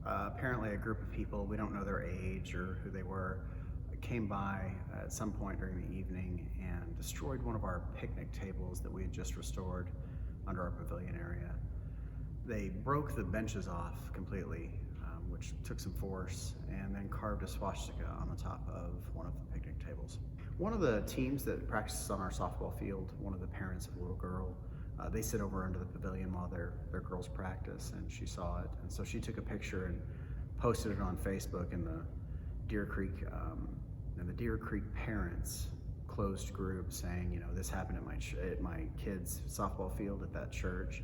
Apparently a group of people, we don't know their age or who they were, came by at some point during the evening and destroyed one of our picnic tables that we had just restored under our pavilion area. They broke the benches off completely, which took some force, and then carved a swastika on the top of one of the picnic tables. One of the teams that practices on our softball field, one of the parents of a little girl, they sit over under the pavilion while their girls practice, and she saw it, and so she took a picture and posted it on Facebook in the Deer Creek parents closed group, saying, you know, this happened at my kids' softball field at that church.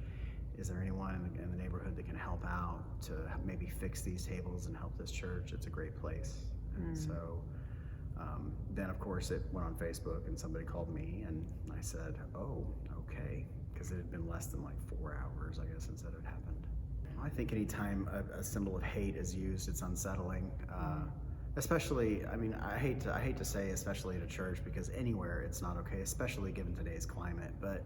Is there anyone in the neighborhood that can help out to maybe fix these tables and help this church? It's a great place. And so then of course it went on Facebook and somebody called me and I said, oh, okay, because it had been less than like 4 hours, I guess, since that had happened. I think anytime a symbol of hate is used, it's unsettling. Especially, I mean, I hate to say especially at a church, because anywhere it's not okay, especially given today's climate. But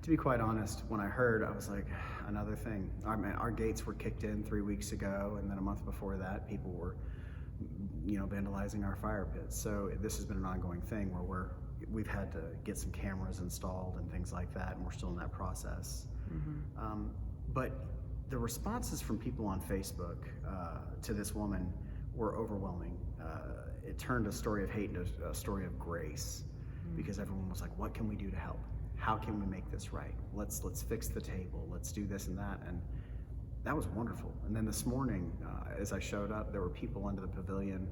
to be quite honest, when I heard, I was like, another thing. Our gates were kicked in 3 weeks ago, and then a month before that, people were, vandalizing our fire pits. So this has been an ongoing thing where we've had to get some cameras installed and things like that, and we're still in that process. But the responses from people on Facebook to this woman were overwhelming. It turned a story of hate into a story of grace, because everyone was like, what can we do to help? How can we make this right? Let's fix the table. Let's do this and that. And that was wonderful. And then this morning, as I showed up, there were people under the pavilion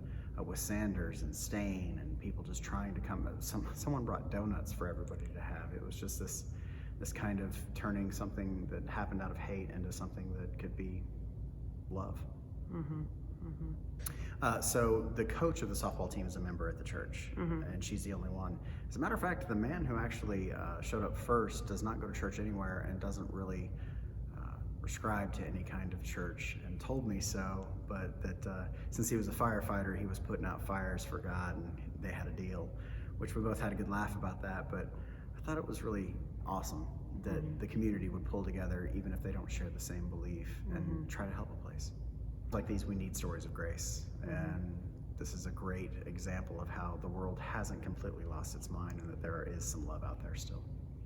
with sanders and stain, and people just trying to come. Someone brought donuts for everybody to have. It was just this kind of turning something that happened out of hate into something that could be love. So the coach of the softball team is a member at the church, and she's the only one. As a matter of fact, the man who actually showed up first does not go to church anywhere and doesn't really prescribe to any kind of church, and told me so, but that since he was a firefighter, he was putting out fires for God, and they had a deal, which we both had a good laugh about that. But I thought it was really awesome that the community would pull together, even if they don't share the same belief, and try to help a place. Like these, we need stories of grace, and this is a great example of how the world hasn't completely lost its mind and that there is some love out there still.